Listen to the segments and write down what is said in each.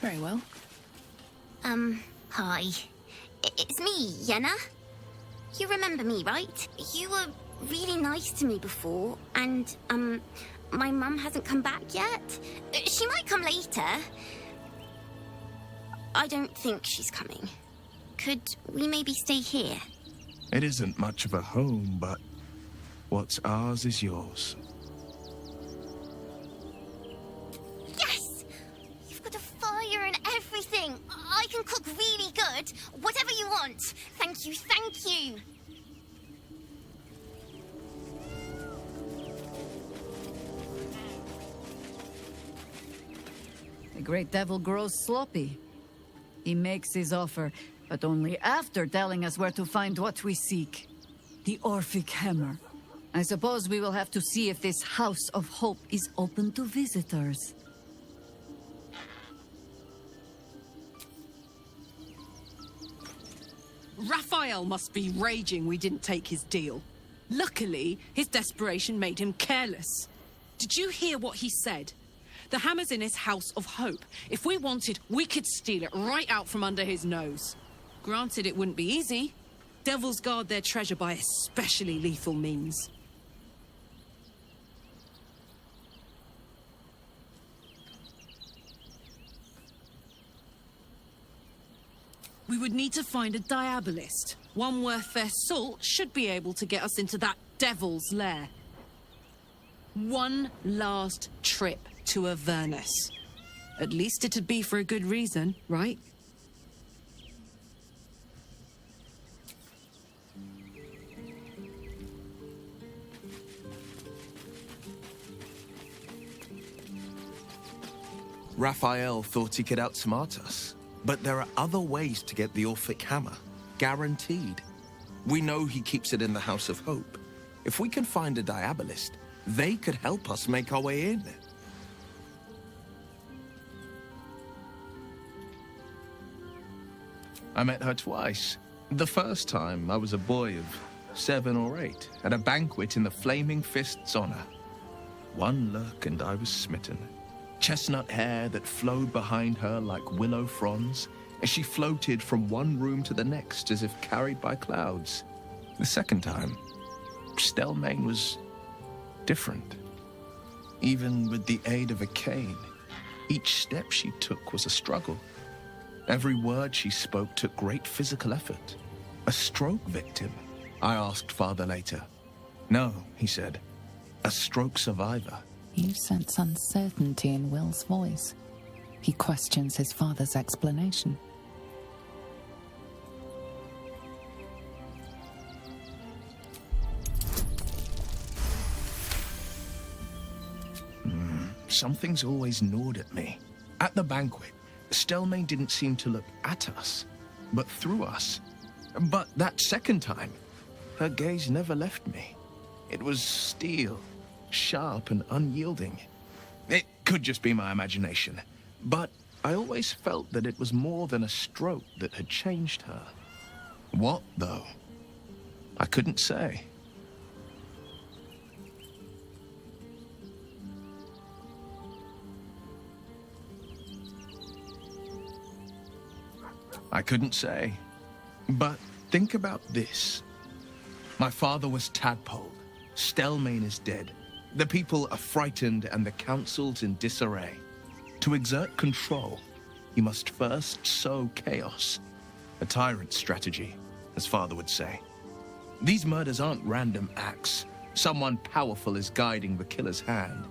Very well. Hi. It's me, Yenna. You remember me, right? You were really nice to me before, and, my mum hasn't come back yet. She might come later. I don't think she's coming. Could we maybe stay here? It isn't much of a home, but what's ours is yours. Yes! You've got a fire and everything. I can cook really good. Whatever you want. Thank you, thank you. The great devil grows sloppy. He makes his offer, but only after telling us where to find what we seek. The Orphic Hammer. I suppose we will have to see if this House of Hope is open to visitors. Raphael must be raging we didn't take his deal. Luckily, his desperation made him careless. Did you hear what he said? The hammer's in his House of Hope. If we wanted, we could steal it right out from under his nose. Granted, it wouldn't be easy. Devils guard their treasure by especially lethal means. We would need to find a diabolist. One worth their salt should be able to get us into that devil's lair. One last trip to Avernus. At least it'd be for a good reason, right? Raphael thought he could outsmart us. But there are other ways to get the Orphic Hammer. Guaranteed. We know he keeps it in the House of Hope. If we can find a diabolist, they could help us make our way in. I met her twice. The first time, I was a boy of 7 or 8, at a banquet in the Flaming Fist's honor. One look and I was smitten. Chestnut hair that flowed behind her like willow fronds, as she floated from one room to the next as if carried by clouds. The second time, Stelmane was different. Even with the aid of a cane, each step she took was a struggle. Every word she spoke took great physical effort. A stroke victim, I asked father later. No, he said, a stroke survivor. You sense uncertainty in Wyll's voice. He questions his father's explanation. Something's always gnawed at me. At the banquet, Stelmane didn't seem to look at us, but through us. But that second time, her gaze never left me. It was steel. Sharp and unyielding. It could just be my imagination, but I always felt that it was more than a stroke that had changed her. What, though? I couldn't say. I couldn't say. But think about this. My father was tadpoled. Stelmane is dead. The people are frightened and the council's in disarray. To exert control, you must first sow chaos. A tyrant's strategy, as father would say. These murders aren't random acts. Someone powerful is guiding the killer's hand,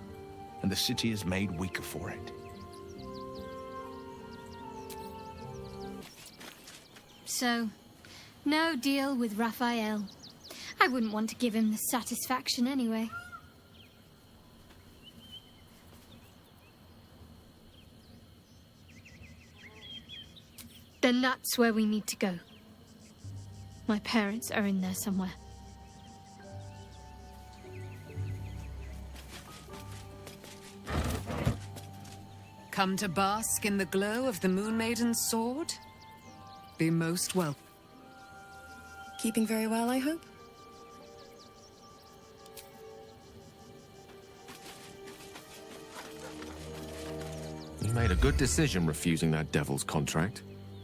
and the city is made weaker for it. So, no deal with Raphael. I wouldn't want to give him the satisfaction anyway. Then that's where we need to go. My parents are in there somewhere. Come to bask in the glow of the Moon Maiden's sword? Be most welcome. Keeping very well, I hope? a good decision refusing that devil's contract.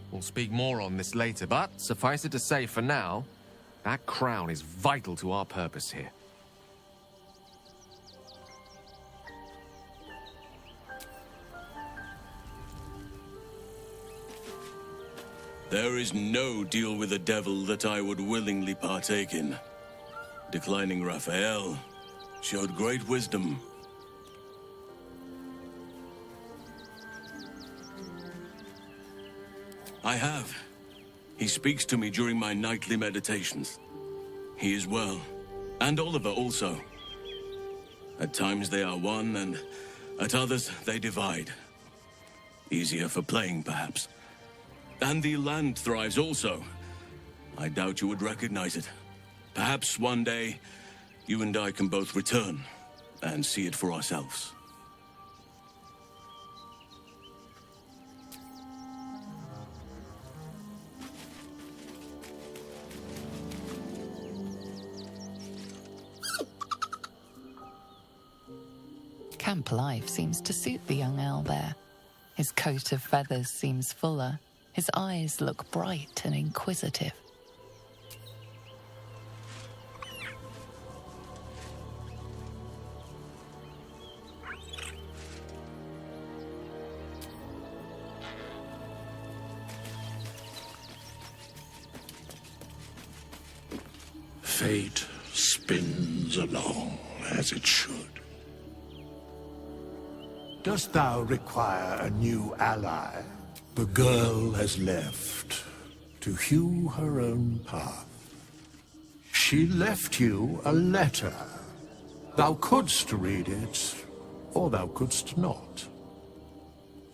We'll speak more on this later, but suffice it to say for now, that crown is vital to our purpose here. There is no deal with the devil that I would willingly partake in. Declining Raphael showed great wisdom. I have. He speaks to me during my nightly meditations. He is well, and Oliver also. At times they are one, and at others they divide. Easier for playing, perhaps. And the land thrives also. I doubt you would recognize it. Perhaps one day, you and I can both return and see it for ourselves. Camp life seems to suit the young owlbear. His coat of feathers seems fuller. His eyes look bright and inquisitive. Fate spins along as it should. Dost thou require a new ally? The girl has left to hew her own path. She left you a letter. Thou couldst read it, or thou couldst not.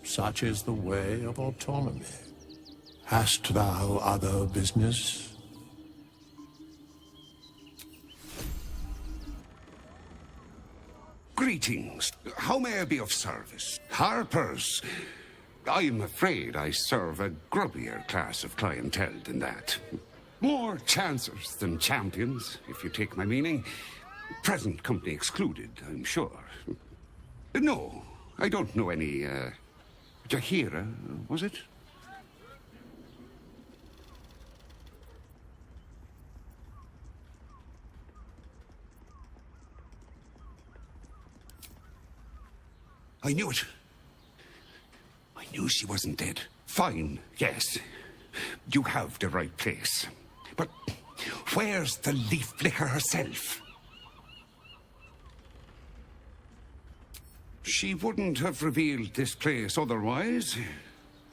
Such is the way of autonomy. Hast thou other business? Greetings. How may I be of service? Harper's. I'm afraid I serve a grubbier class of clientele than that. More chancers than champions, if you take my meaning. Present company excluded, I'm sure. No, I don't know any, Jaheira, was it? I knew it. I knew she wasn't dead. Fine, yes. You have the right place. But where's the leaf flicker herself? She wouldn't have revealed this place otherwise,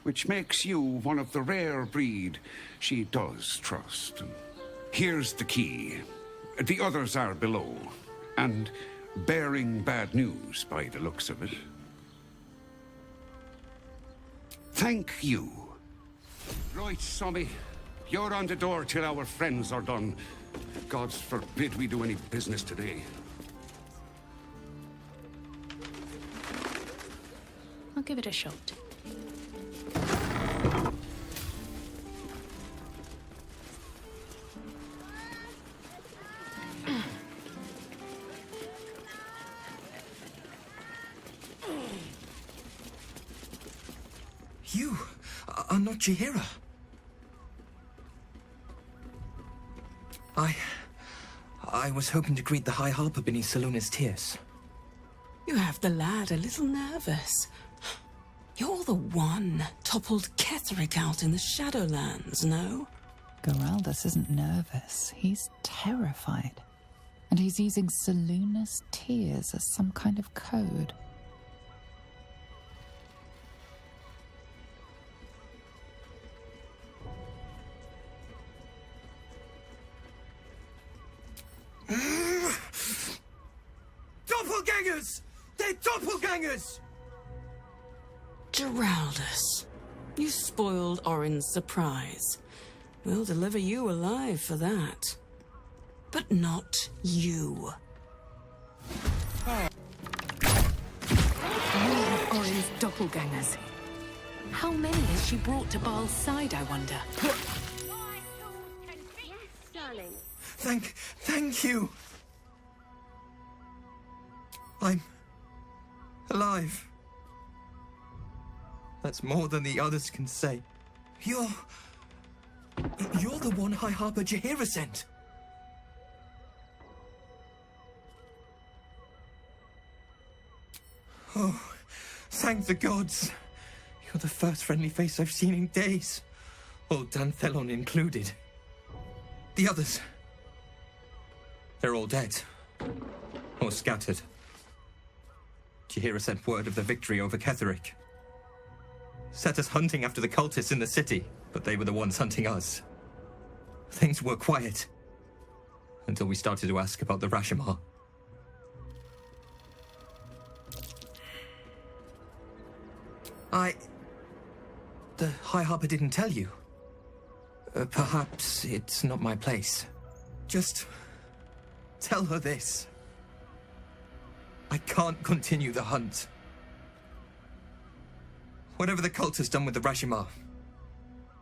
which makes you one of the rare breed she does trust. Here's the key. The others are below, and bearing bad news by the looks of it. Thank you. Right, Sommy. You're on the door till our friends are done. Gods forbid we do any business today. I'll give it a shot. You are not Jaheira. I was hoping to greet the High Harper beneath Salona's tears. You have the lad a little nervous. You're the one toppled Ketherick out in the Shadowlands, no? Geraldus isn't nervous. He's terrified. And he's using Salona's tears as some kind of code. Doppelgangers! They're doppelgangers! Geraldus, you spoiled Orin's surprise. We'll deliver you alive for that. But not you. We have Orin's doppelgangers. How many has she brought to Baal's side, I wonder? Thank you. I'm alive. That's more than the others can say. You're the one High Harper Jaheira sent. Oh, thank the gods. You're the first friendly face I've seen in days. Old Danthelon included. The others... they're all dead. Or scattered. Jaheira sent word of the victory over Ketherick. Set us hunting after the cultists in the city, but they were the ones hunting us. Things were quiet. Until we started to ask about the Rashomar. The High Harper didn't tell you. Perhaps it's not my place. Just tell her this. I can't continue the hunt. Whatever the cult has done with the Rashomar,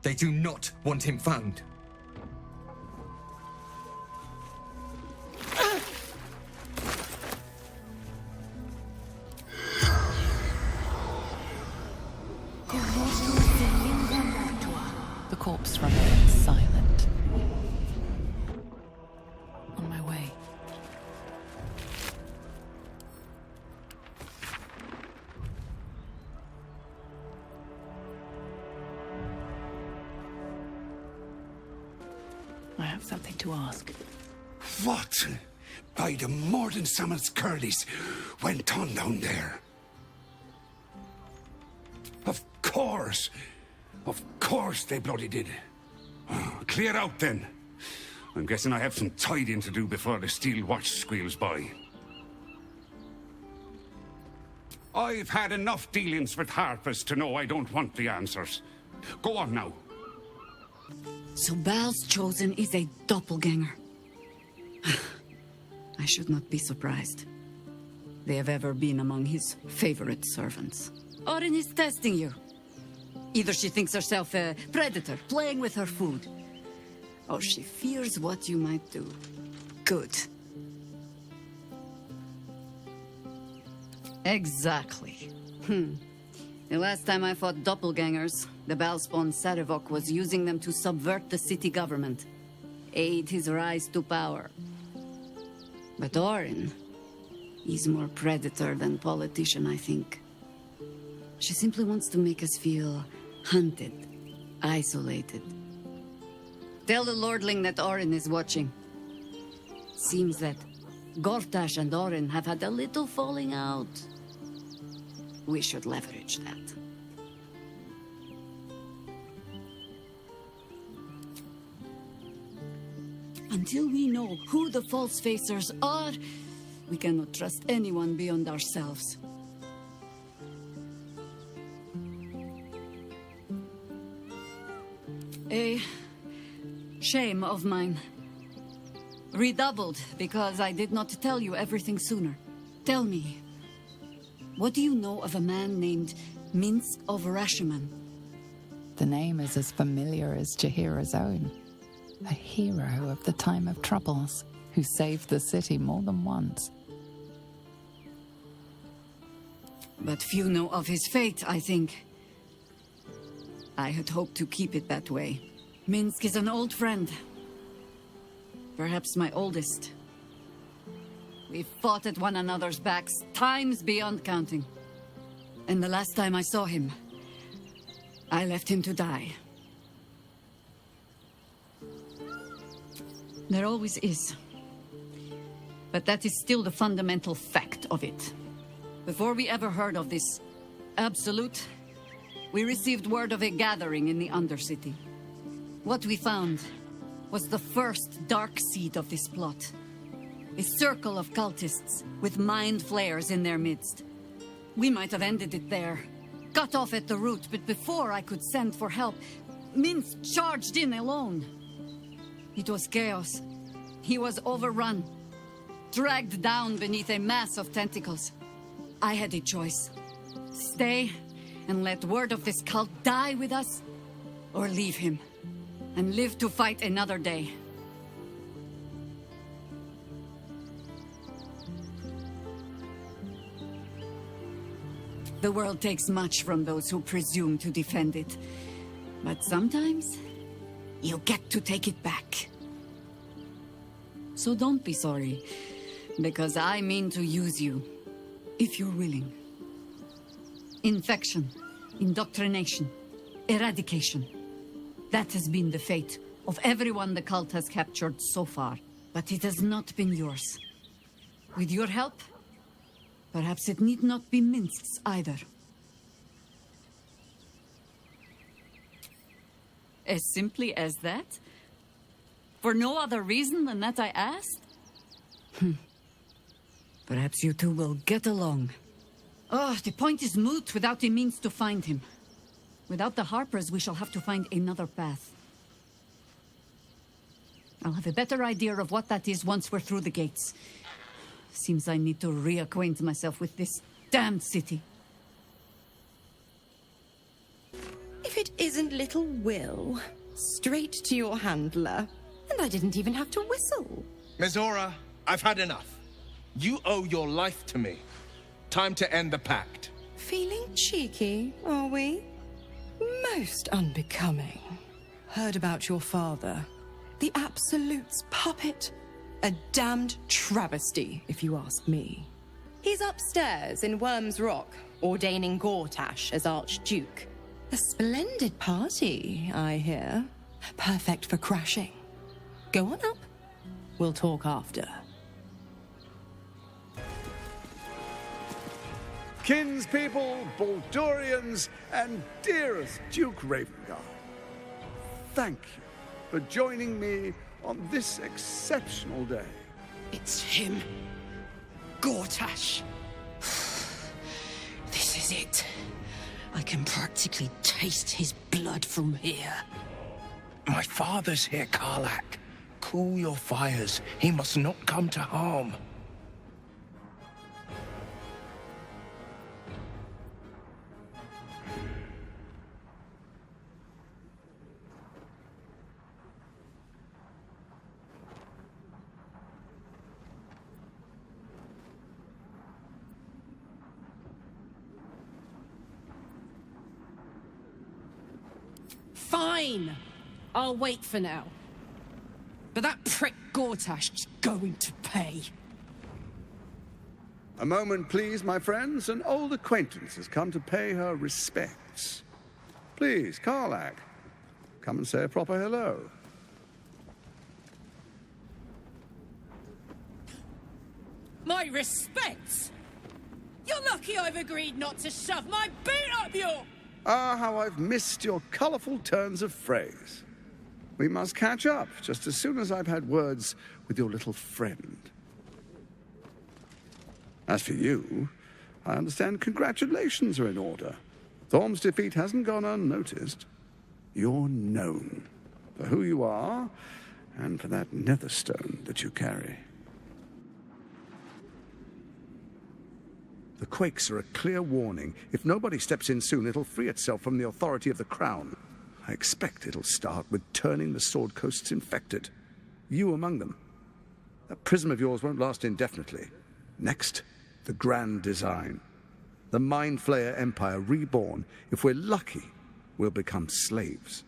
they do not want him found. The corpse remains silent. On my way. I have something to ask. What? By the Morden Sammel's curlies went on down there. Of course they bloody did. Oh, clear out then. I'm guessing I have some tidying to do before the steel watch squeals by. I've had enough dealings with Harpers to know I don't want the answers. Go on now. So Bal's chosen is a doppelganger. I should not be surprised. They have ever been among his favorite servants. Orin is testing you. Either she thinks herself a predator, playing with her food, or she fears what you might do. Good. Exactly. The last time I fought doppelgangers, the Balspawn Sarevok was using them to subvert the city government, aid his rise to power. But Orin, he's more predator than politician, I think. She simply wants to make us feel hunted, isolated. Tell the Lordling that Orin is watching. Seems that Gortash and Orin have had a little falling out. We should leverage that. Until we know who the false facers are, we cannot trust anyone beyond ourselves. A shame of mine. Redoubled because I did not tell you everything sooner. Tell me, what do you know of a man named Minsk of Rashomon? The name is as familiar as Jaheira's own. A hero of the time of troubles, who saved the city more than once. But few know of his fate, I think. I had hoped to keep it that way. Minsk is an old friend. Perhaps my oldest. We've fought at one another's backs, times beyond counting. And the last time I saw him, I left him to die. There always is. But that is still the fundamental fact of it. Before we ever heard of this absolute, we received word of a gathering in the Undercity. What we found was the first dark seed of this plot. A circle of cultists with mind flayers in their midst. We might have ended it there, cut off at the root, but before I could send for help, Minsk charged in alone. It was chaos. He was overrun, dragged down beneath a mass of tentacles. I had a choice. Stay and let word of this cult die with us, or leave him and live to fight another day. The world takes much from those who presume to defend it. But sometimes, you get to take it back. So don't be sorry, because I mean to use you, if you're willing. Infection, indoctrination, eradication. That has been the fate of everyone the cult has captured so far. But it has not been yours. With your help, perhaps it need not be Minsk's either. As simply as that? For no other reason than that I asked? Perhaps you two will get along. Oh, the point is moot without the means to find him. Without the Harpers, we shall have to find another path. I'll have a better idea of what that is once we're through the gates. Seems I need to reacquaint myself with this damned city. If it isn't little Wyll, straight to your handler. And I didn't even have to whistle. Mizora, I've had enough. You owe your life to me. Time to end the pact. Feeling cheeky, are we? Most unbecoming. Heard about your father. The Absolute's puppet. A damned travesty, if you ask me. He's upstairs in Worm's Rock, ordaining Gortash as Archduke. A splendid party, I hear. Perfect for crashing. Go on up. We'll talk after. Kinspeople, Baldurians, and dearest Duke Ravengard, thank you for joining me on this exceptional day. It's him. Gortash. This is it. I can practically taste his blood from here. My father's here, Karlach. Cool your fires. He must not come to harm. Fine. I'll wait for now. But that prick Gortash is going to pay. A moment, please, my friends. An old acquaintance has come to pay her respects. Please, Karlach, come and say a proper hello. My respects? You're lucky I've agreed not to shove my boot up your... Ah, how I've missed your colourful turns of phrase. We must catch up just as soon as I've had words with your little friend. As for you, I understand congratulations are in order. Thorm's defeat hasn't gone unnoticed. You're known for who you are and for that netherstone that you carry. The quakes are a clear warning. If nobody steps in soon, it'll free itself from the authority of the Crown. I expect it'll start with turning the Sword Coasts infected. You among them. That prism of yours won't last indefinitely. Next, the grand design. The Mind Flayer Empire reborn. If we're lucky, we'll become slaves.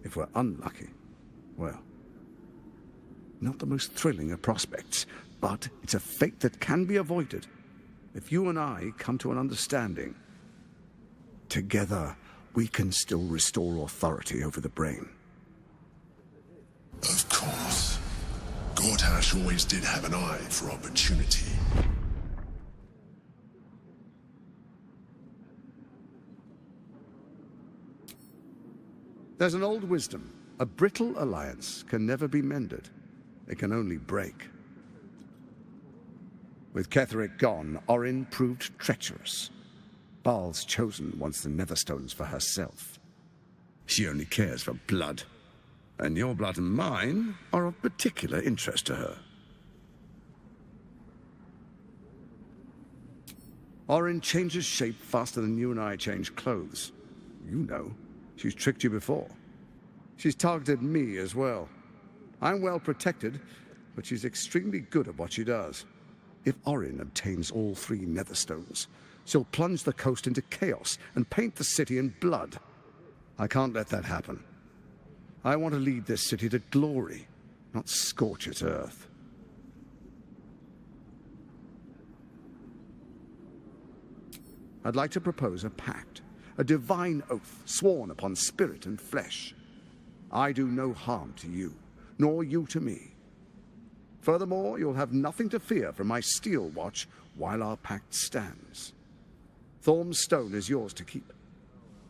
If we're unlucky, well, not the most thrilling of prospects, but it's a fate that can be avoided. If you and I come to an understanding, together we can still restore authority over the brain. Of course. Gortash always did have an eye for opportunity. There's an old wisdom. A brittle alliance can never be mended. It can only break. With Ketheric gone, Orin proved treacherous. Baal's chosen wants the Netherstones for herself. She only cares for blood. And your blood and mine are of particular interest to her. Orin changes shape faster than you and I change clothes. You know. She's tricked you before. She's targeted me as well. I'm well protected, but she's extremely good at what she does. If Orin obtains all 3 Netherstones, she'll plunge the coast into chaos and paint the city in blood. I can't let that happen. I want to lead this city to glory, not scorch its earth. I'd like to propose a pact, a divine oath sworn upon spirit and flesh. I do no harm to you, nor you to me. Furthermore, you'll have nothing to fear from my steel watch while our pact stands. Thorm's stone is yours to keep.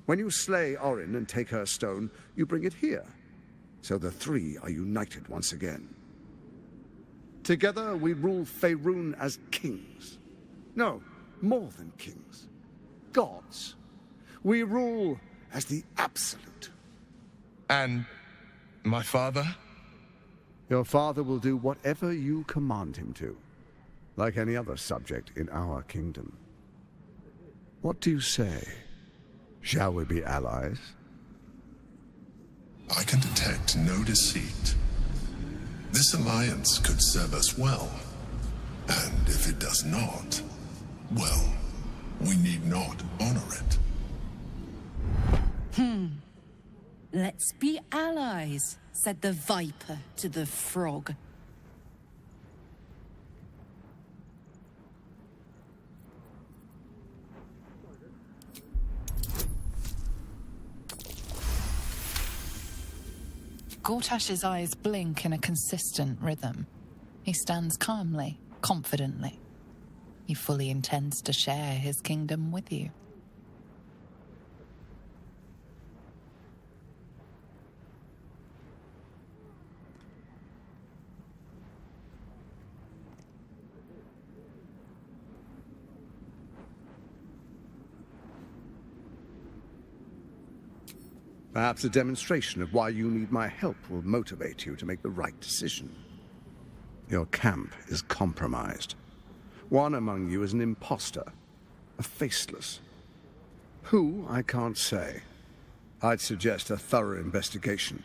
When you slay Orin and take her stone, you bring it here, so the three are united once again. Together we rule Faerun as kings. No, more than kings. Gods. We rule as the Absolute. And my father? Your father will do whatever you command him to, like any other subject in our kingdom. What do you say? Shall we be allies? I can detect no deceit. This alliance could serve us well. And if it does not, well, we need not honor it. Let's be allies, said the viper to the frog. Gortash's eyes blink in a consistent rhythm. He stands calmly, confidently. He fully intends to share his kingdom with you. Perhaps a demonstration of why you need my help will motivate you to make the right decision. Your camp is compromised. One among you is an imposter, a faceless. Who, I can't say. I'd suggest a thorough investigation.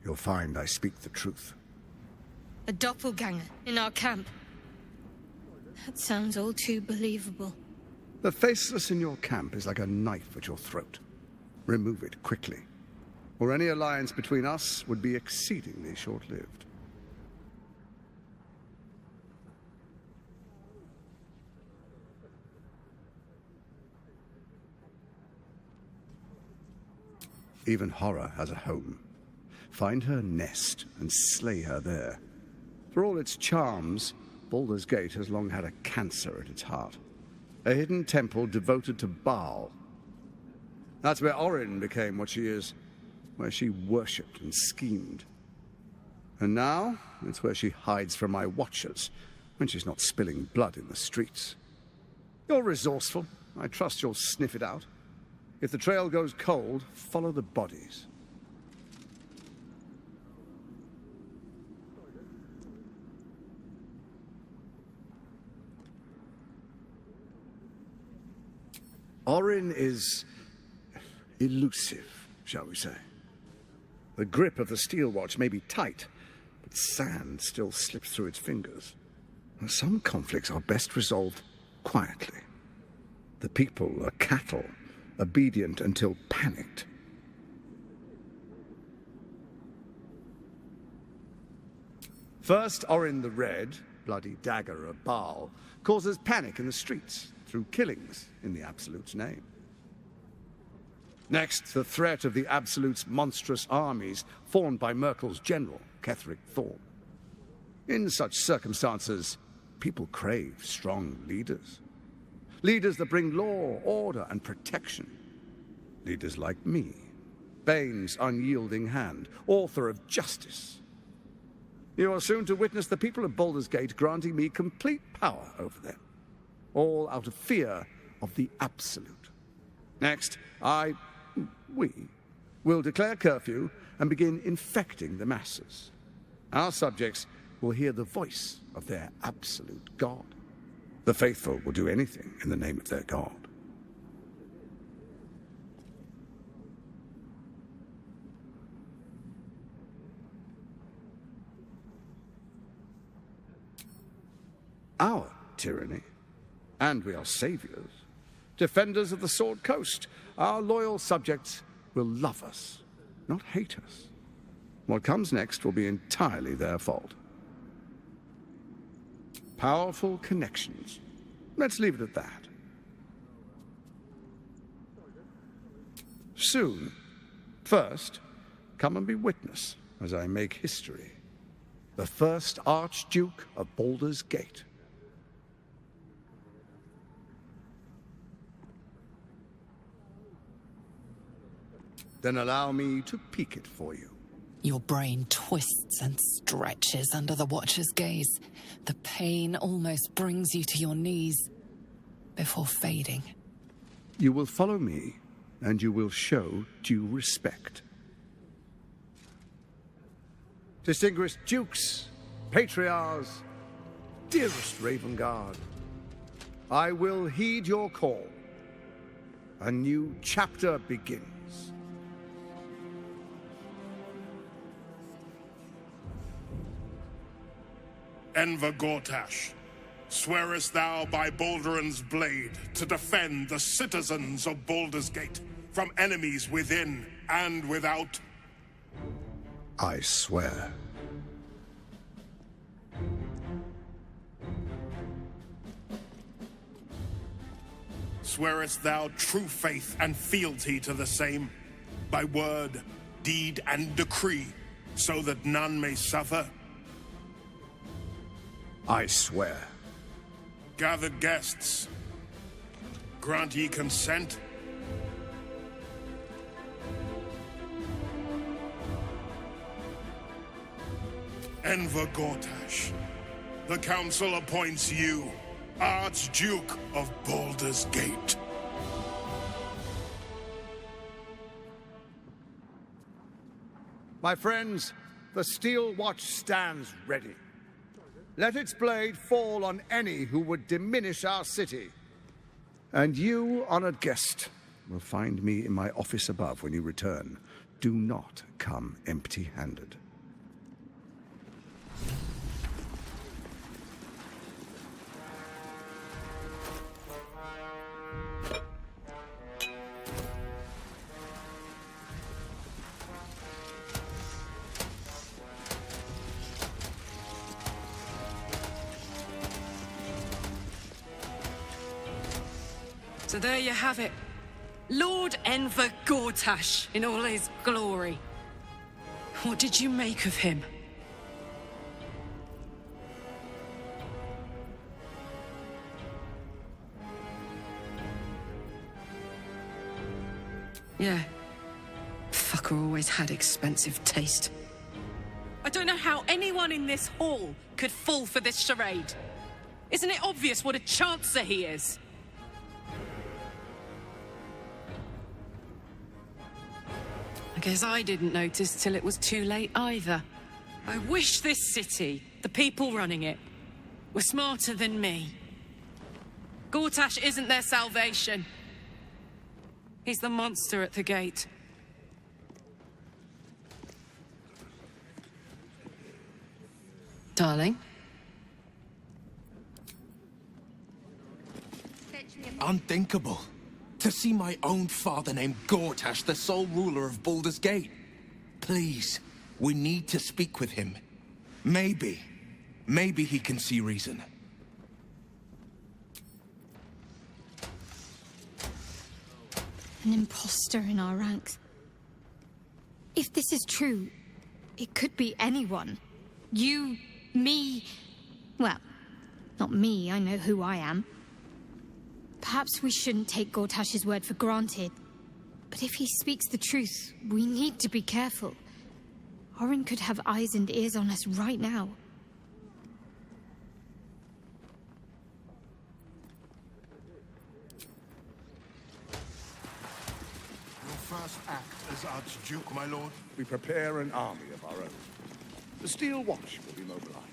You'll find I speak the truth. A doppelganger in our camp. That sounds all too believable. The faceless in your camp is like a knife at your throat. Remove it quickly, or any alliance between us would be exceedingly short-lived. Even horror has a home. Find her nest and slay her there. For all its charms, Baldur's Gate has long had a cancer at its heart. A hidden temple devoted to Baal. That's where Orin became what she is, where she worshipped and schemed. And now, it's where she hides from my watchers, when she's not spilling blood in the streets. You're resourceful. I trust you'll sniff it out. If the trail goes cold, follow the bodies. Orin is elusive, shall we say. The grip of the steel watch may be tight, but sand still slips through its fingers. And some conflicts are best resolved quietly. The people are cattle, obedient until panicked. First, Orin the Red, bloody dagger of Baal, causes panic in the streets through killings in the Absolute's name. Next, the threat of the Absolute's monstrous armies formed by Merkel's general, Ketheric Thorm. In such circumstances, people crave strong leaders. Leaders that bring law, order, and protection. Leaders like me, Bane's unyielding hand, author of justice. You are soon to witness the people of Baldur's Gate granting me complete power over them, all out of fear of the Absolute. Next, we will declare curfew and begin infecting the masses. Our subjects will hear the voice of their absolute God. The faithful will do anything in the name of their God. Our tyranny, and we are saviors, Defenders of the Sword Coast, our loyal subjects will love us, not hate us. What comes next will be entirely their fault. Powerful connections. Let's leave it at that. Soon. First, come and be witness as I make history. The first Archduke of Baldur's Gate. Then allow me to peek it for you. Your brain twists and stretches under the Watcher's gaze. The pain almost brings you to your knees before fading. You will follow me, and you will show due respect. Distinguished dukes, patriarchs, dearest Raven Guard, I will heed your call. A new chapter begins. Enver Gortash, swearest thou by Balduran's blade to defend the citizens of Baldur's Gate from enemies within and without? I swear. Swearest thou true faith and fealty to the same, by word, deed, and decree, so that none may suffer? I swear. Gathered guests, grant ye consent? Enver Gortash, the Council appoints you Archduke of Baldur's Gate. My friends, the Steel Watch stands ready. Let its blade fall on any who would diminish our city. And you, honored guest, will find me in my office above when you return. Do not come empty-handed. So there you have it. Lord Enver Gortash in all his glory. What did you make of him? Yeah. Fucker always had expensive taste. I don't know how anyone in this hall could fall for this charade. Isn't it obvious what a chancer he is? I guess I didn't notice till it was too late either. I wish this city, the people running it, were smarter than me. Gortash isn't their salvation. He's the monster at the gate. Darling? Unthinkable. To see my own father named Gortash, the sole ruler of Baldur's Gate. Please, we need to speak with him. Maybe he can see reason. An imposter in our ranks. If this is true, it could be anyone. You, me... Well, not me, I know who I am. Perhaps we shouldn't take Gortash's word for granted. But if he speaks the truth, we need to be careful. Orin could have eyes and ears on us right now. Your first act as Archduke, my lord? We prepare an army of our own. The Steel Watch will be mobilized.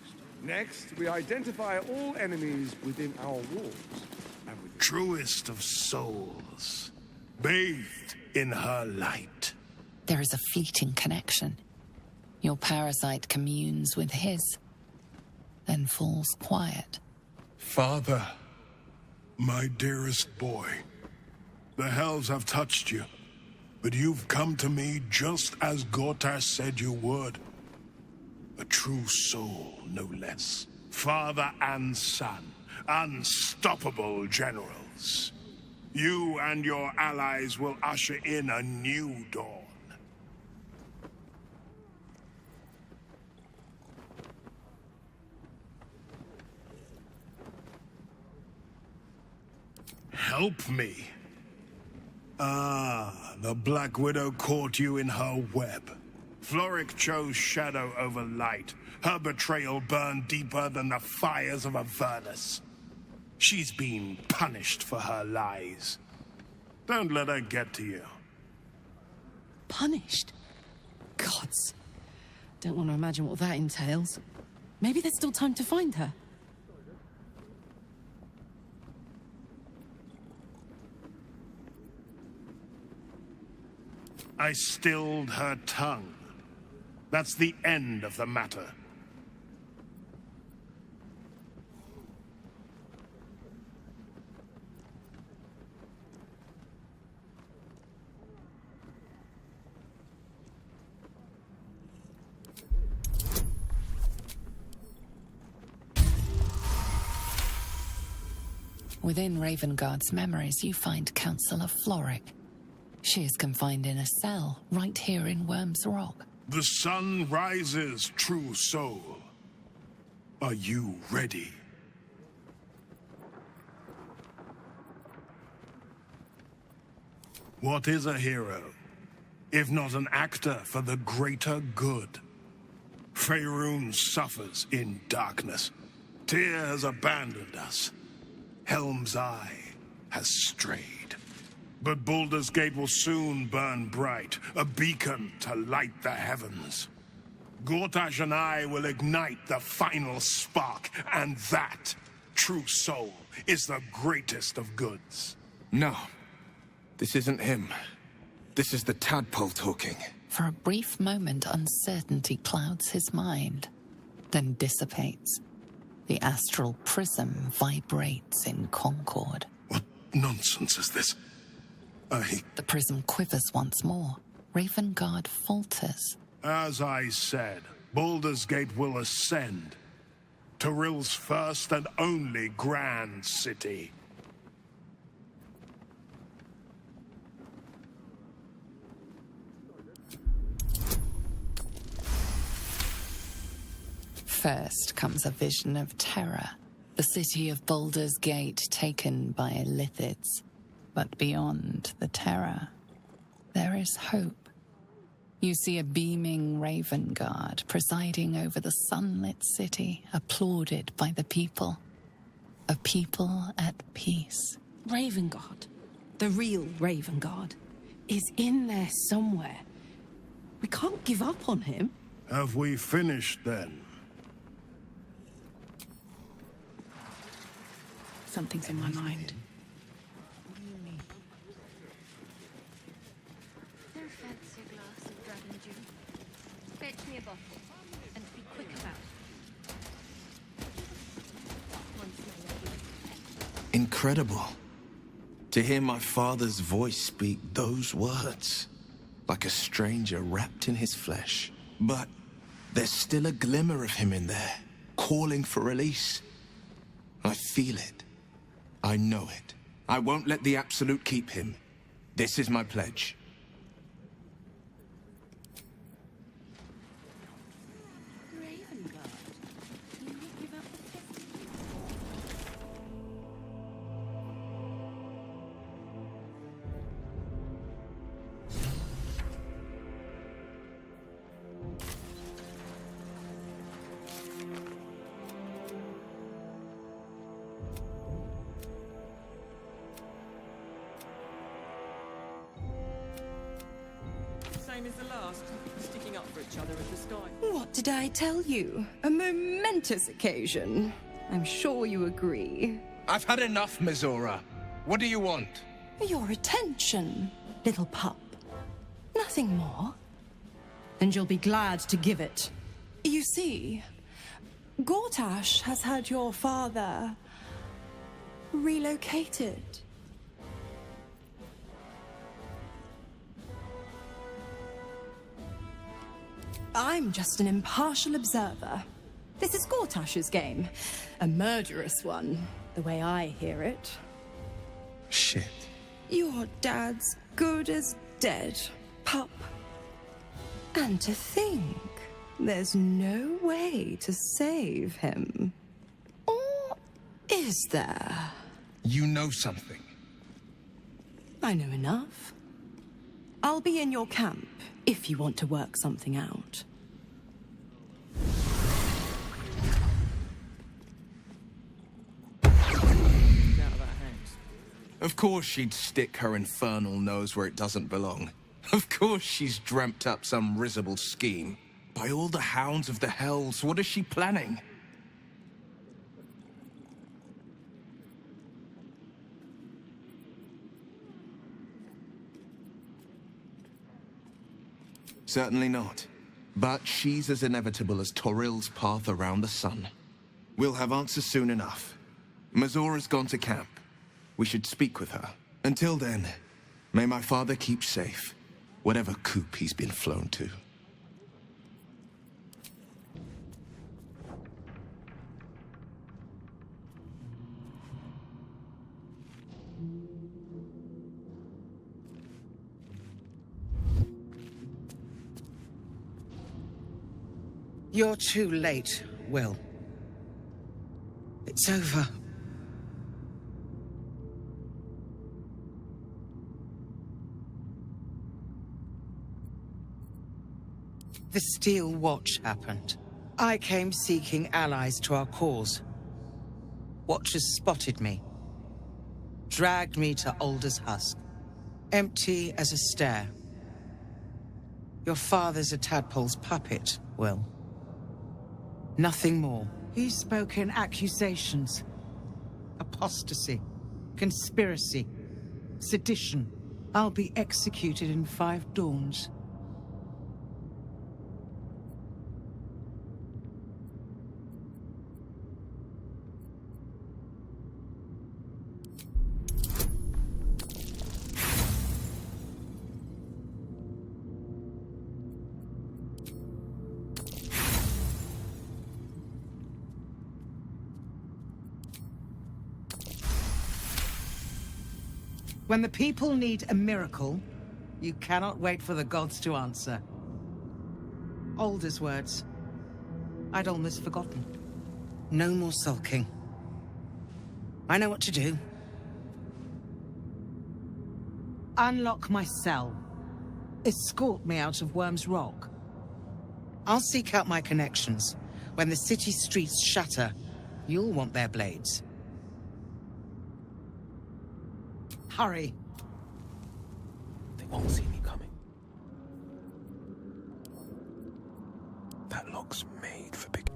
Next, we identify all enemies within our walls. Truest of souls, bathed in her light. There is a fleeting connection. Your parasite communes with his, then falls quiet. Father, my dearest boy, The hells have touched you, but you've come to me just as Gortash said you would. A true soul, no less. Father and son, unstoppable generals. You and your allies will usher in a new dawn. Help me. Ah, the Black Widow caught you in her web. Florrick chose shadow over light. Her betrayal burned deeper than the fires of a furnace. She's been punished for her lies. Don't let her get to you. Punished? Gods. Don't want to imagine what that entails. Maybe there's still time to find her. I stilled her tongue. That's the end of the matter. Within Ravenguard's memories, you find Counsellor Florrick. She is confined in a cell right here in Worm's Rock. The sun rises, true soul. Are you ready? What is a hero, if not an actor for the greater good? Faerun suffers in darkness. Tyr has abandoned us. Helm's Eye has strayed. But Baldur's Gate will soon burn bright, a beacon to light the heavens. Gortash and I will ignite the final spark, and that, true soul, is the greatest of goods. No. This isn't him. This is the tadpole talking. For a brief moment, uncertainty clouds his mind, then dissipates. The astral prism vibrates in concord. What nonsense is this? The prism quivers once more. Ravenguard falters. As I said, Baldur's Gate will ascend. Torill's first and only grand city. First comes a vision of terror. The city of Baldur's Gate taken by Lithids. But beyond the terror, there is hope. You see a beaming Ravenguard presiding over the sunlit city, applauded by the people. A people at peace. Ravenguard, the real Ravenguard, is in there somewhere. We can't give up on him. Have we finished then? Something's in my mind. Fetch me a bottle, and be quick about it. Incredible. To hear my father's voice speak those words. Like a stranger wrapped in his flesh. But there's still a glimmer of him in there, calling for release. I feel it. I know it. I won't let the Absolute keep him. This is my pledge. Same as the last, sticking up for each other at the start. What did I tell you? A momentous occasion. I'm sure you agree. I've had enough, Mizora. What do you want? Your attention, little pup. Nothing more. And you'll be glad to give it. You see, Gortash has had your father relocated. I'm just an impartial observer. This is Gortash's game. A murderous one, the way I hear it. Shit. Your dad's good as dead, pup. And to think, there's no way to save him. Or is there? You know something. I know enough. I'll be in your camp if you want to work something out. Of course she'd stick her infernal nose where it doesn't belong. Of course she's dreamt up some risible scheme. By all the hounds of the hells, what is she planning? Certainly not. But she's as inevitable as Torril's path around the sun. We'll have answers soon enough. Mizora's gone to camp. We should speak with her. Until then, may my father keep safe, whatever coop he's been flown to. You're too late, Wyll. It's over. The Steel Watch happened. I came seeking allies to our cause. Watchers spotted me. Dragged me to Alder's husk. Empty as a stair. Your father's a tadpole's puppet, Wyll. Nothing more. He's spoken accusations. Apostasy. Conspiracy. Sedition. I'll be executed in 5 dawns. When the people need a miracle, you cannot wait for the gods to answer. Alder's words. I'd almost forgotten. No more sulking. I know what to do. Unlock my cell. Escort me out of Worm's Rock. I'll seek out my connections. When the city streets shatter, you'll want their blades. Hurry. They won't see me coming. That lock's made for big...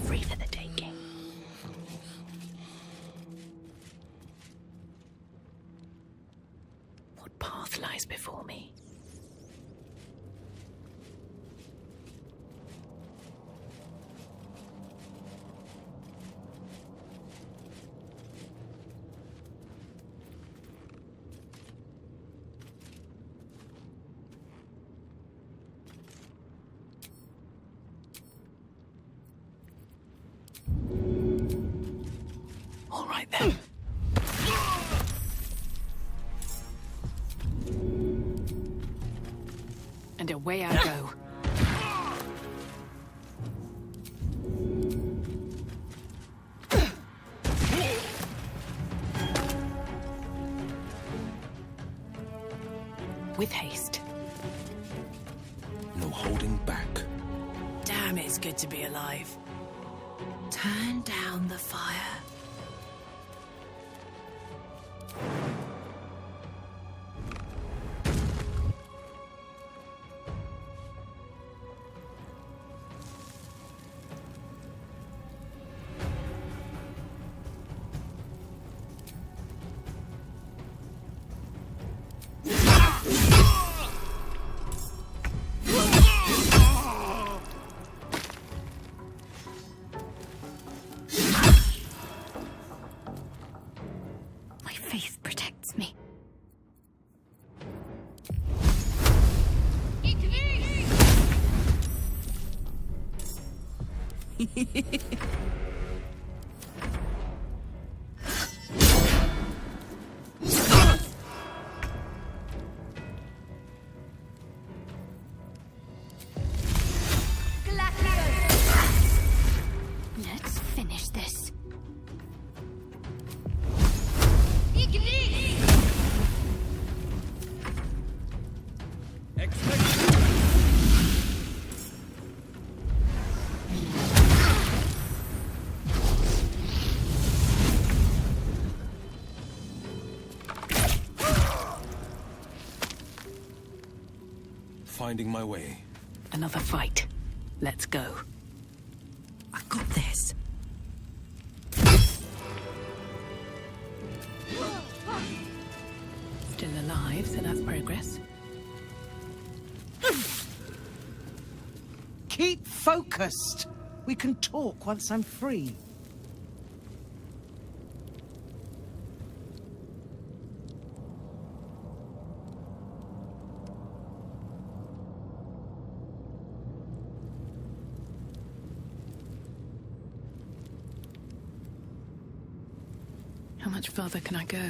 Free for the taking. What path lies before me? All right then. And away I go. With haste. No holding back. Damn, it's good to be alive. Turn down the fire. Let's finish this. Finding my way. Another fight. Let's go. I got this. Still alive, so that's progress. Keep focused. We can talk once I'm free. How much further can I go?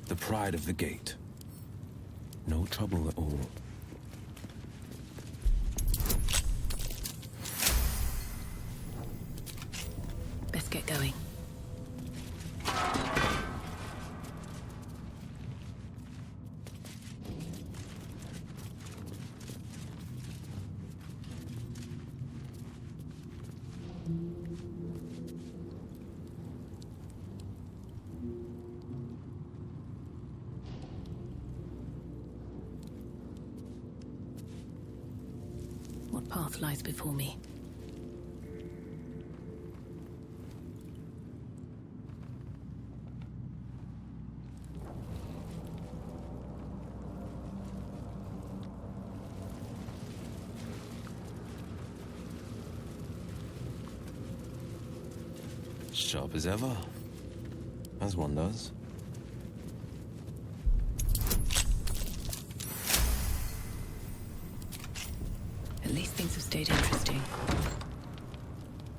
The pride of the gate. No trouble at all. Let's get going. What path lies before me? Sharp as ever. As one does. At least things have stayed interesting.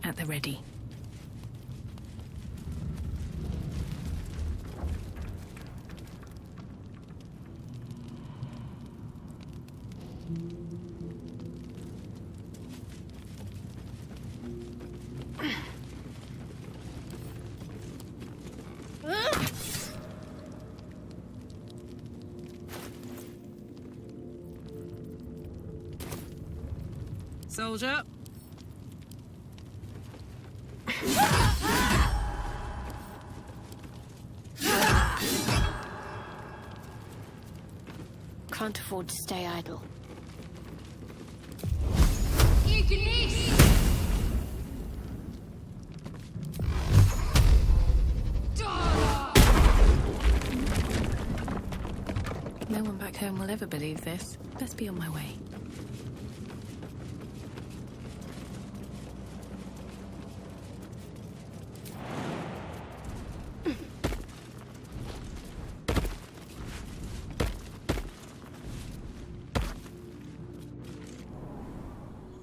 At the ready. Soldier. Can't afford to stay idle. No one back home will ever believe this. Best be on my way.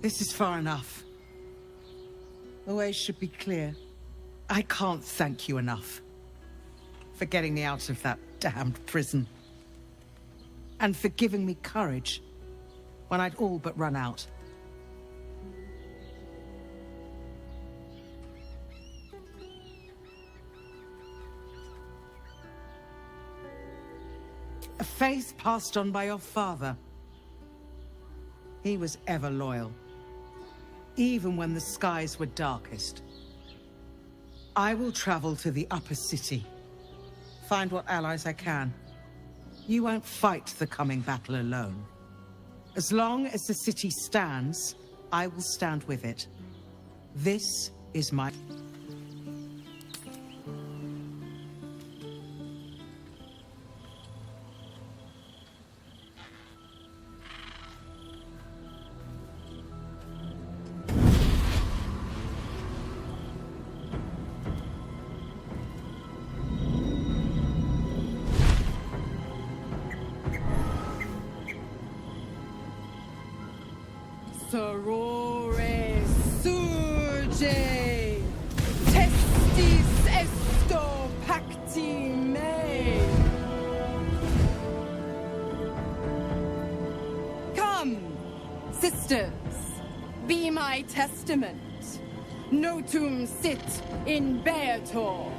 This is far enough. The way should be clear. I can't thank you enough for getting me out of that damned prison. And for giving me courage when I'd all but run out. A faith passed on by your father. He was ever loyal, even when the skies were darkest. I will travel to the upper city, find what allies I can. You won't fight the coming battle alone. As long as the city stands, I will stand with it. This is my... Sorore surge, testis esto pacti me. Come, sisters, be my testament. Notum sit in Beator.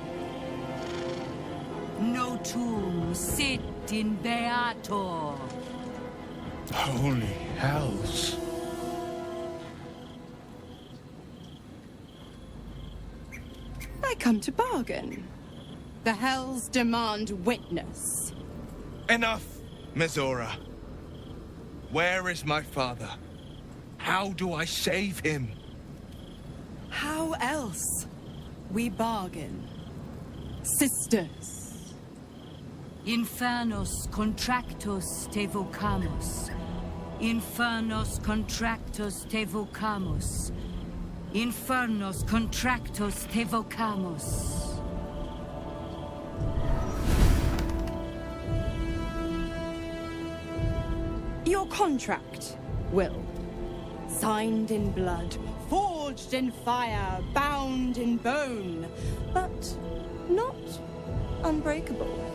Notum sit in Beator. Holy hells. I come to bargain. The hells demand witness. Enough, Mizora. Where is my father? How do I save him? How else? We bargain. Sisters. Infernos contractus te vocamus. Infernos contractus te vocamus. Infernos contractus te vocamus. Your contract, Wyll. Signed in blood, forged in fire, bound in bone, but not unbreakable.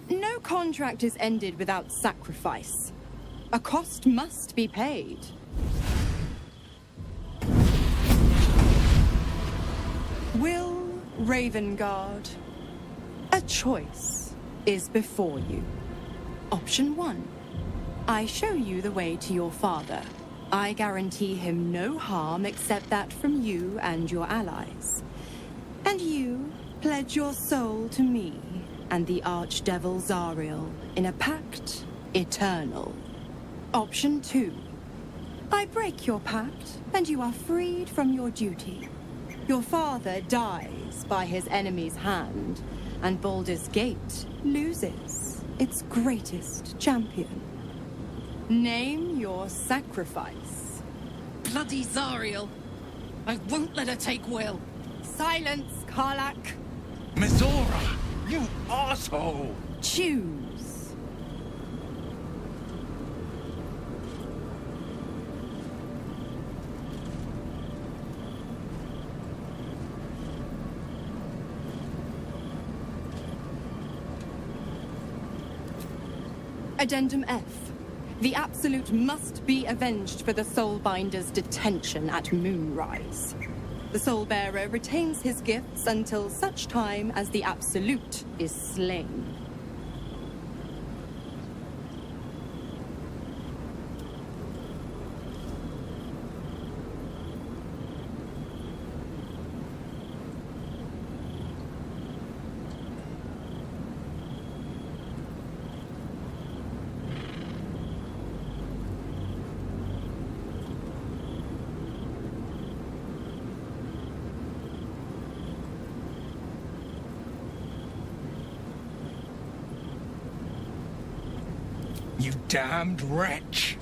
No contract is ended without sacrifice. A cost must be paid. Wyll Ravengard, a choice is before you. Option 1. I show you the way to your father. I guarantee him no harm except that from you and your allies. And you pledge your soul to me and the Archdevil Zariel in a pact eternal. Option 2. I break your pact, and you are freed from your duty. Your father dies by his enemy's hand, and Baldur's Gate loses its greatest champion. Name your sacrifice. Bloody Zariel! I won't let her take Wyll. Silence, Karlak. Mizora, you asshole! Choose. Addendum F. The Absolute must be avenged for the Soulbinder's detention at Moonrise. The Soulbearer retains his gifts until such time as the Absolute is slain. You damned wretch!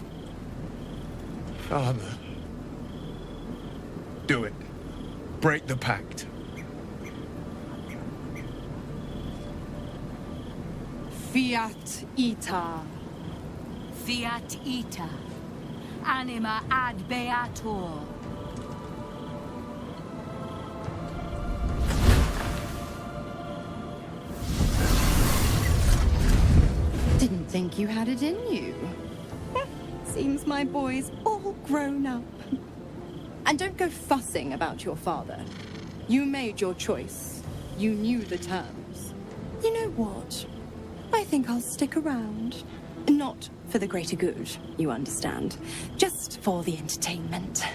Father. Do it. Break the pact. Fiat Ita. Fiat ita. Anima ad beator. Didn't think you had it in you. Seems my boy's all grown up. And don't go fussing about your father. You made your choice. You knew the terms. You know what? I think I'll stick around. Not for the greater good, you understand. Just for the entertainment.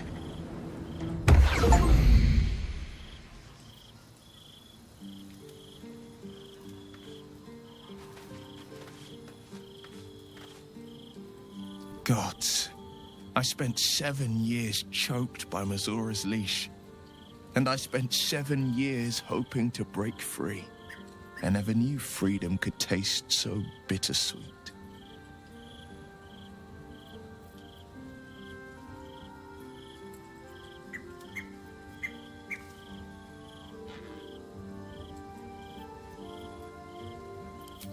Gods, I spent 7 years choked by Mizora's leash. And I spent 7 years hoping to break free. I never knew freedom could taste so bittersweet.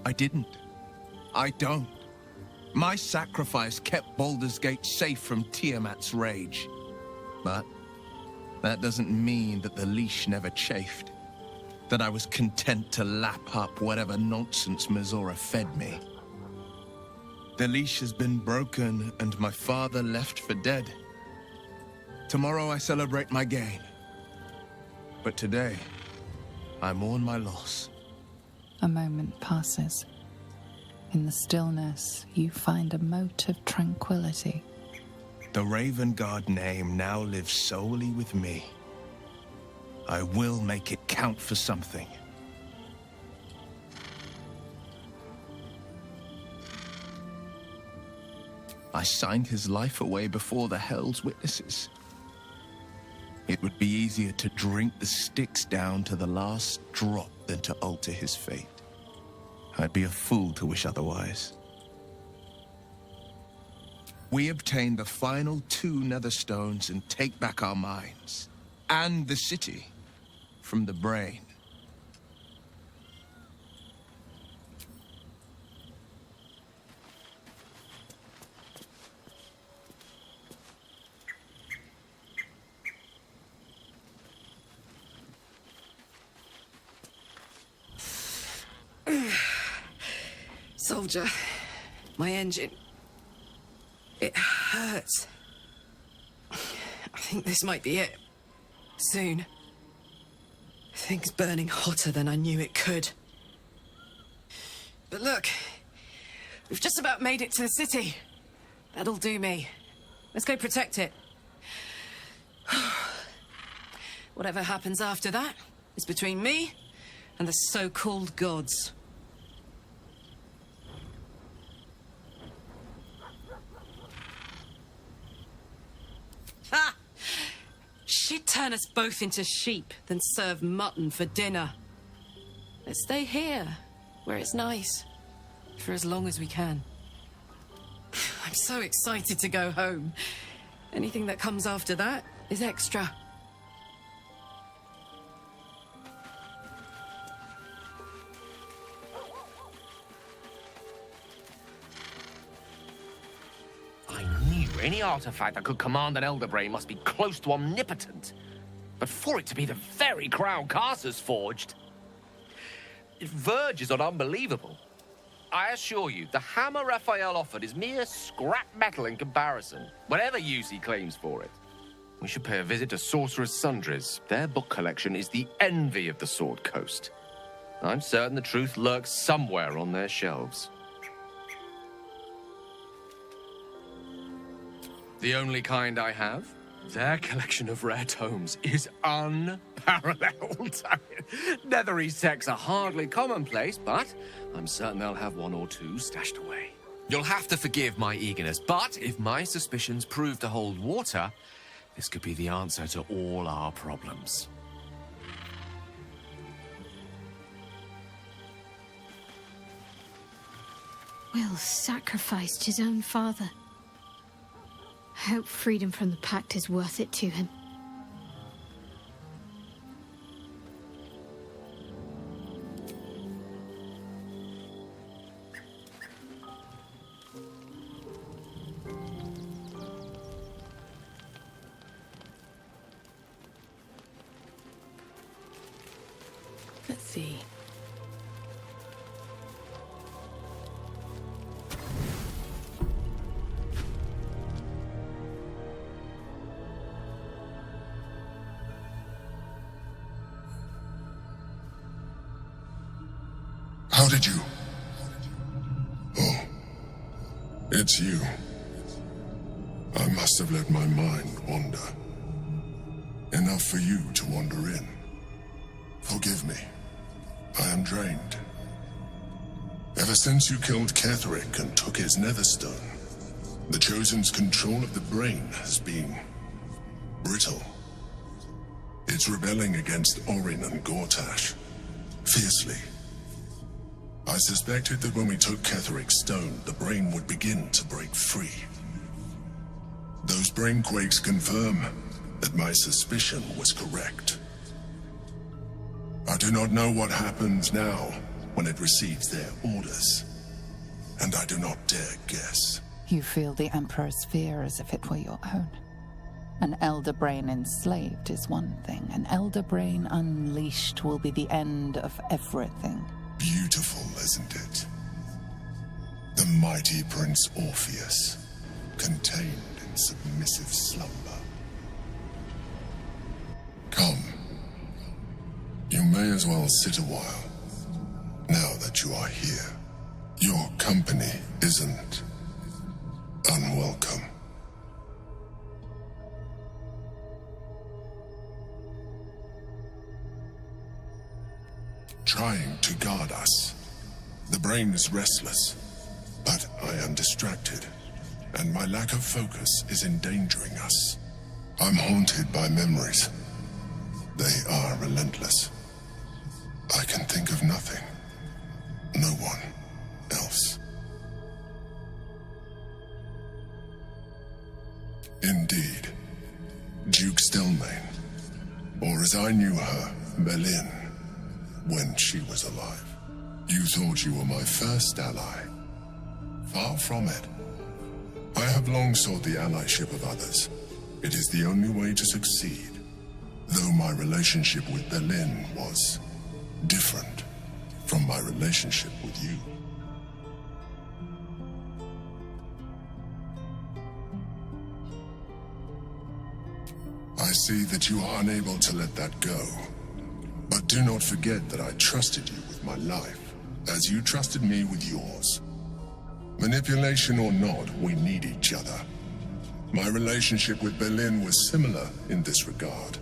I didn't. I don't. My sacrifice kept Baldur's Gate safe from Tiamat's rage. But that doesn't mean that the leash never chafed. That I was content to lap up whatever nonsense Mizora fed me. The leash has been broken and my father left for dead. Tomorrow I celebrate my gain. But today, I mourn my loss. A moment passes. In the stillness, you find a mote of tranquility. The Raven Guard name now lives solely with me. I will make it count for something. I signed his life away before the Hell's witnesses. It would be easier to drink the sticks down to the last drop than to alter his fate. I'd be a fool to wish otherwise. We obtain the final 2 Netherstones and take back our minds, and the city, from the brain. Soldier, my engine. It hurts. I think this might be it. Soon. Things burning hotter than I knew it could. But look, we've just about made it to the city. That'll do me. Let's go protect it. Whatever happens after that is between me and the so-called gods. Ha! She'd turn us both into sheep, then serve mutton for dinner. Let's stay here, where it's nice, for as long as we can. I'm so excited to go home. Anything that comes after that is extra. Any artifact that could command an Elder Brain must be close to omnipotent. But for it to be the very crown Carcer's forged, it verges on unbelievable. I assure you, the hammer Raphael offered is mere scrap metal in comparison, whatever use he claims for it. We should pay a visit to Sorcerer's Sundries. Their book collection is the envy of the Sword Coast. I'm certain the truth lurks somewhere on their shelves. The only kind I have, their collection of rare tomes is unparalleled. Netherese texts are hardly commonplace, but I'm certain they'll have 1 or 2 stashed away. You'll have to forgive my eagerness, but if my suspicions prove to hold water, this could be the answer to all our problems. Wyll sacrificed his own father. I hope freedom from the Pact is worth it to him. Let's see. How did you? Oh, it's you. I must have let my mind wander. Enough for you to wander in. Forgive me. I am drained. Ever since you killed Ketherick and took his Netherstone, the Chosen's control of the brain has been brittle. It's rebelling against Orin and Gortash, fiercely. I suspected that when we took Ketherick's stone, the brain would begin to break free. Those brain quakes confirm that my suspicion was correct. I do not know what happens now, when it receives their orders. And I do not dare guess. You feel the Emperor's fear as if it were your own. An elder brain enslaved is one thing. An elder brain unleashed will be the end of everything. Beautiful, isn't it? The mighty Prince Orpheus, contained in submissive slumber. Come. You may as well sit a while, now that you are here. Your company isn't unwelcome. Trying to guard us. The brain is restless, but I am distracted, and my lack of focus is endangering us. I'm haunted by memories. They are relentless. I can think of nothing. No one else. Indeed. Duke Stelmane, or as I knew her, Berlin, when she was alive. You thought you were my first ally. Far from it. I have long sought the allyship of others. It is the only way to succeed. Though my relationship with Berlin was different from my relationship with you. I see that you are unable to let that go. But do not forget that I trusted you with my life, as you trusted me with yours. Manipulation or not, we need each other. My relationship with Berlin was similar in this regard,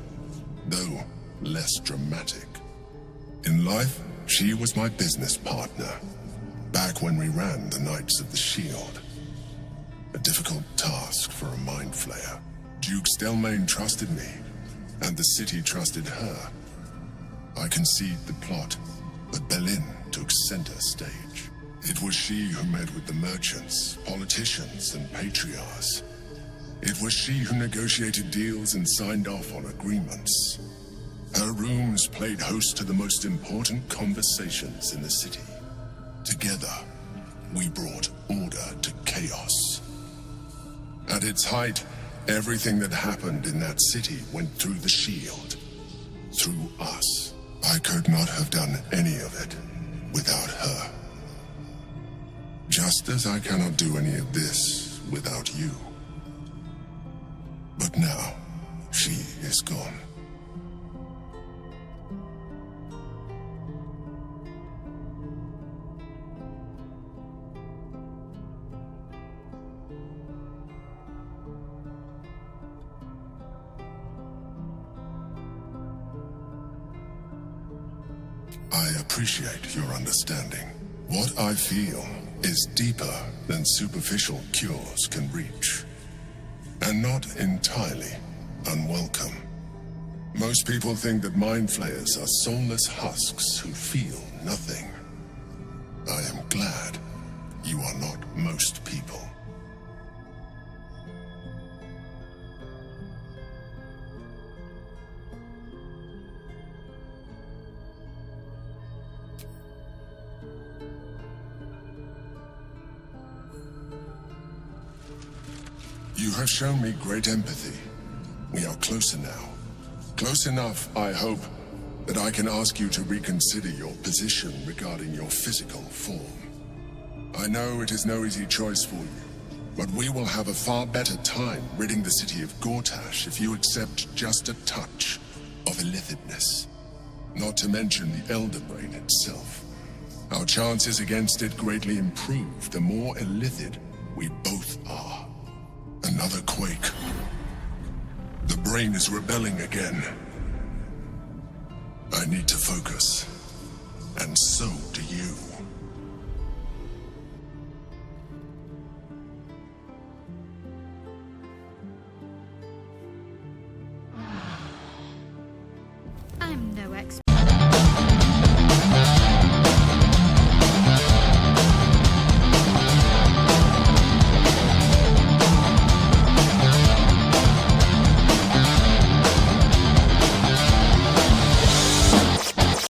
though less dramatic. In life, she was my business partner, back when we ran the Knights of the Shield. A difficult task for a mind flayer. Duke Stelmane trusted me, and the city trusted her. I conceived the plot, but Berlin took center stage. It was she who met with the merchants, politicians, and patriarchs. It was she who negotiated deals and signed off on agreements. Her rooms played host to the most important conversations in the city. Together, we brought order to chaos. At its height, everything that happened in that city went through the shield. Through us. I could not have done any of it without her. Just as I cannot do any of this without you. But now, she is gone. I appreciate your understanding. What I feel is deeper than superficial cures can reach. And not entirely unwelcome. Most people think that mind flayers are soulless husks who feel nothing. I am glad you are not most people. You have shown me great empathy. We are closer now. Close enough, I hope, that I can ask you to reconsider your position regarding your physical form. I know it is no easy choice for you, but we will have a far better time ridding the city of Gortash if you accept just a touch of illithidness. Not to mention the Elder Brain itself. Our chances against it greatly improve the more illithid we both are. Another quake. The brain is rebelling again. I need to focus. And so do you.